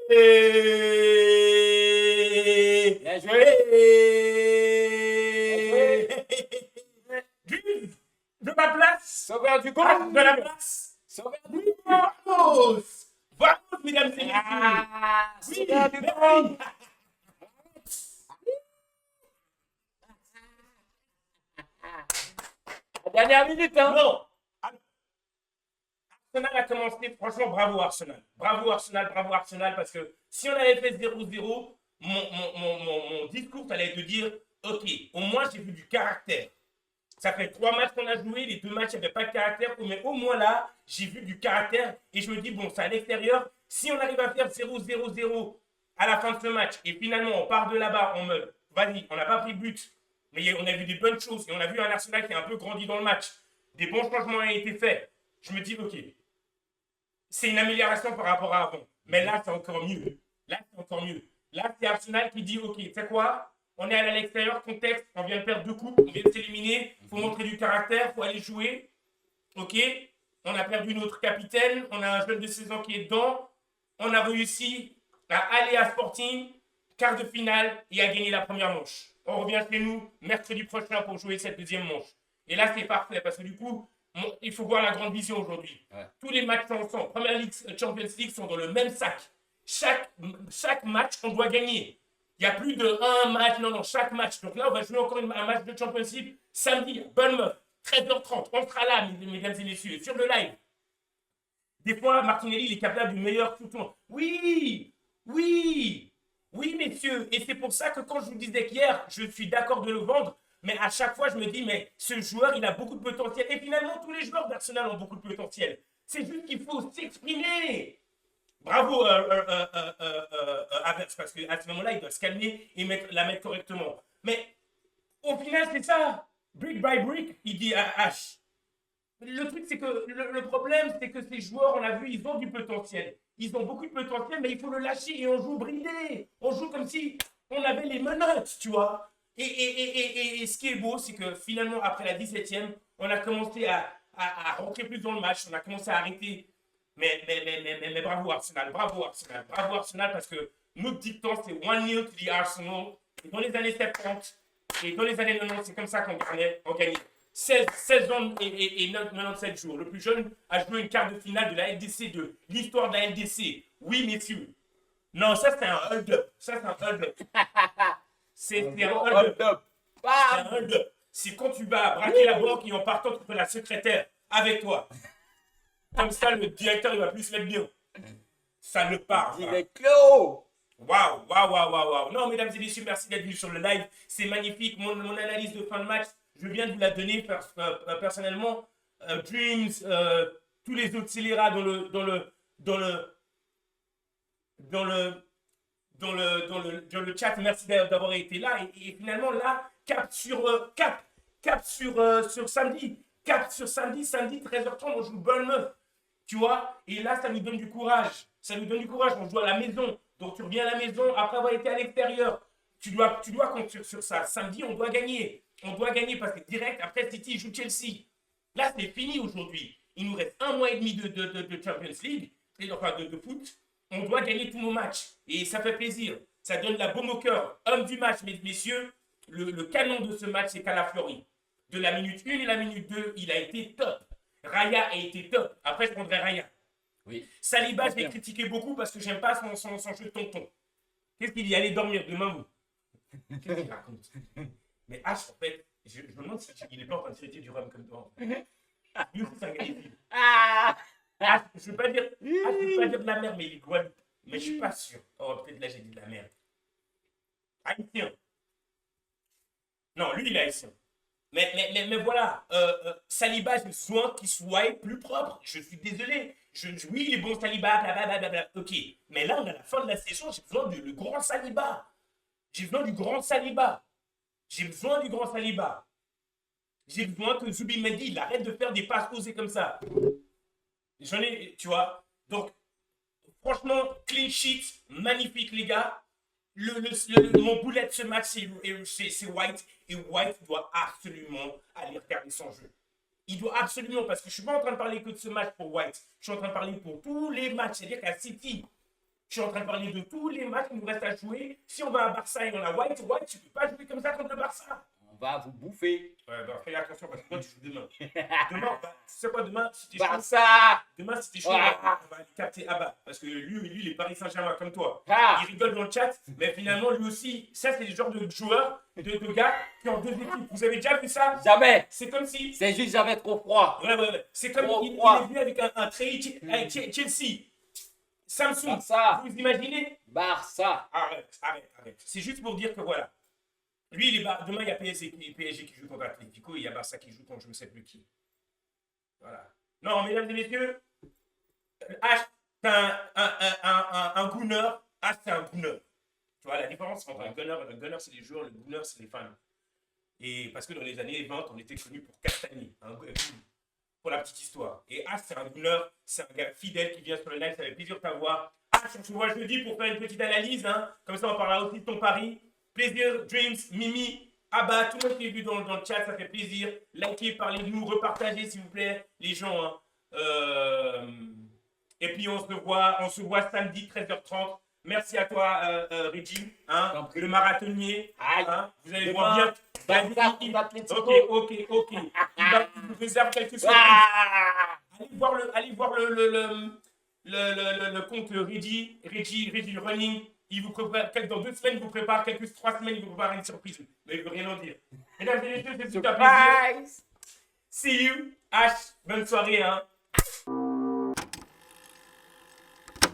Bien joué. Jules, de ma place. Sauveur du Ah, goal. de la place. Sauveur du Oui, vamos. Vamos, mesdames et messieurs. Ah, Oui, sauveur du merci. goal. La dernière minute, hein. Non. Arsenal a commencé, franchement, bravo Arsenal. Bravo Arsenal, bravo Arsenal, parce que si on avait fait 0-0, mon discours allait te dire, ok, au moins j'ai vu du caractère. Ça fait 3 matchs qu'on a joué, les 2 matchs, il n'y avait pas de caractère, mais au moins là, j'ai vu du caractère et je me dis, bon, c'est à l'extérieur. Si on arrive à faire 0-0-0 à la fin de ce match et finalement on part de là-bas en mode, vas-y, on n'a pas pris de but, mais on a vu des bonnes choses et on a vu un Arsenal qui a un peu grandi dans le match, des bons changements ont été faits. Je me dis, ok, c'est une amélioration par rapport à avant. Mais là, c'est encore mieux. Là, c'est encore mieux. Là, c'est Arsenal qui dit, ok, tu sais quoi, on est à l'extérieur, contexte, on vient de perdre 2 coupes, on vient de s'éliminer, il faut montrer du caractère, il faut aller jouer. Ok, on a perdu notre capitaine, on a un jeune de 16 ans qui est dedans, on a réussi à aller à Sporting, quart de finale et à gagner la première manche. On revient chez nous mercredi prochain pour jouer cette deuxième manche. Et là, c'est parfait parce que du coup, il faut voir la grande vision aujourd'hui. Ouais. Tous les matchs sont ensemble. Première Ligue, Champions League sont dans le même sac. Chaque match, on doit gagner. Il n'y a plus de un match, non, chaque match. Donc là, on va jouer encore un match de Champions League samedi, Bournemouth, 13h30. On sera là, mesdames et messieurs, sur le live. Des fois, Martinelli, il est capable du meilleur tout le temps. Oui, oui, oui, messieurs. Et c'est pour ça que quand je vous disais qu'hier, je suis d'accord de le vendre, mais à chaque fois, je me dis, mais ce joueur, il a beaucoup de potentiel. Et finalement, tous les joueurs d'Arsenal ont beaucoup de potentiel. C'est juste qu'il faut s'exprimer. Bravo, Havertz, parce qu'à ce moment-là, il doit se calmer et la mettre correctement. Mais au final, c'est ça. Brick by brick, il dit à H. Le truc, c'est que le problème, c'est que ces joueurs, on l'a vu, ils ont du potentiel. Ils ont beaucoup de potentiel, mais il faut le lâcher et on joue bridé. On joue comme si on avait les menottes, tu vois. Et ce qui est beau, c'est que finalement, après la 17e, on a commencé à rentrer plus dans le match. On a commencé à arrêter. Mais bravo Arsenal, bravo Arsenal, bravo Arsenal, parce que notre dicton, c'est 1-0 to the Arsenal. Et dans les années 70 et dans les années 90, c'est comme ça qu'on gagnait. 16 ans et 97 jours. Le plus jeune a joué une quart de finale de la LDC, de l'histoire de la LDC. Oui, messieurs. Non, ça, c'est un hold-up. Ça, c'est un hold-up. C'est un hold-up. C'est un hold-up. C'est quand tu vas braquer la banque et en partant, tu peux la secrétaire avec toi. Comme ça, le directeur, il va plus se mettre bien. Ça le part. Il est clos. Waouh, waouh, waouh, waouh, waouh. Non, mesdames et messieurs, merci d'être venus sur le live. C'est magnifique. Mon analyse de fin de match, je viens de vous la donner personnellement. Dreams, tous les autres scélérats dans le chat, merci d'avoir été là. Et finalement, là, cap sur samedi. Cap sur samedi, 13h30, on joue Bournemouth. Tu vois? Et là, ça nous donne du courage. Ça nous donne du courage. On joue à la maison. Donc, tu reviens à la maison après avoir été à l'extérieur. Tu dois compter sur ça. Samedi, on doit gagner. On doit gagner parce que direct, après, City joue Chelsea. Là, c'est fini aujourd'hui. Il nous reste 1 mois et demi de Champions League, enfin de foot. On doit gagner tous nos matchs. Et ça fait plaisir. Ça donne la baume au cœur. Homme du match, messieurs. Le canon de ce match, c'est Calafiori. De la minute 1 et la minute 2, il a été top. Raya a été top. Après, je prendrai Raya. Oui. Saliba, je l'ai critiqué beaucoup parce que j'aime pas son jeu de tonton. Qu'est-ce qu'il y allait dormir demain, vous? Qu'est-ce qu'il raconte? Mais H, en fait, je me demande s'il n'est pas en train de traiter du rhum comme toi. Lui aussi, c'est un gars ici. Je ne veux pas dire de la merde, mais il est Guadeloupe. Mais je suis pas sûr. Oh, peut-être là, j'ai dit de la merde. Haïtien. Non, lui, il est haïtien. Mais voilà, Saliba, j'ai besoin qu'il soit plus propre. Je suis désolé. Oui, il est bon Saliba, blablabla. Ok. Mais là, on est à la fin de la saison. J'ai besoin du grand Saliba. J'ai besoin du grand Saliba. J'ai besoin du grand Saliba. J'ai besoin que Zubimendi, il arrête de faire des passes osées comme ça. J'en ai, tu vois. Donc, franchement, clean sheet, magnifique, les gars. Mon boulet de ce match, c'est White. Et White doit absolument aller regarder son jeu. Il doit absolument, parce que je ne suis pas en train de parler que de ce match pour White. Je suis en train de parler pour tous les matchs. C'est-à-dire qu'à City, Je suis en train de parler de tous les matchs qui nous restent à jouer. Si on va à Barça et on a White, tu peux pas jouer comme ça contre le Barça. On va vous bouffer. Ouais, bah fais attention parce que toi, tu joues demain. Demain, bah, tu sais quoi, demain, si t'es chaud, Barça. demain, si t'es chaud, Ah. on va aller capter Abba. Parce que lui, il est Paris Saint-Germain comme toi. Ah. Il rigole dans le chat, mais finalement, lui aussi, ça, c'est le genre de joueur, de gars qui ont deux équipes. Vous avez déjà vu ça? Jamais. C'est comme si. C'est juste j'avais trop froid. Ouais. C'est comme Trop il froid. est venu avec un trait avec Chelsea. Samsung. Barça. Vous imaginez? Barça. Arrête. C'est juste pour dire que voilà. Lui, demain, il y a PSG qui joue contre Atlético et il y a Barça qui joue contre je ne sais plus qui. Voilà. Non, mesdames et messieurs, H, c'est un gunner. H, c'est un gunner. Tu vois la différence entre un gunner, c'est les joueurs, le gunner, c'est les fans. Et parce que dans les années 20, on était connu pour Castagny, pour la petite histoire. Et H, c'est un gunner, c'est un gars fidèle qui vient sur le live, ça fait plaisir de t'avoir. H, on se voit jeudi pour faire une petite analyse, hein. Comme ça, on parlera aussi de ton pari. Plaisir, Dreams, Mimi, Abba, tout le monde qui est vu dans le chat, ça fait plaisir. Likez, parlez-nous, repartagez s'il vous plaît, les gens. Hein. Et puis on se voit samedi 13h30. Merci à toi, Reggie, hein, le marathonnier. Hein, vous allez voir bien. Ok. Il nous réserve quelque chose. Allez voir le compte Reggie le running. Il vous prépare, dans 2 semaines, il vous prépare, 3 semaines, il vous prépare une surprise. Mais il ne veut rien en dire. Mesdames et messieurs, c'est tout un plaisir. See you. H, bonne soirée. Hein.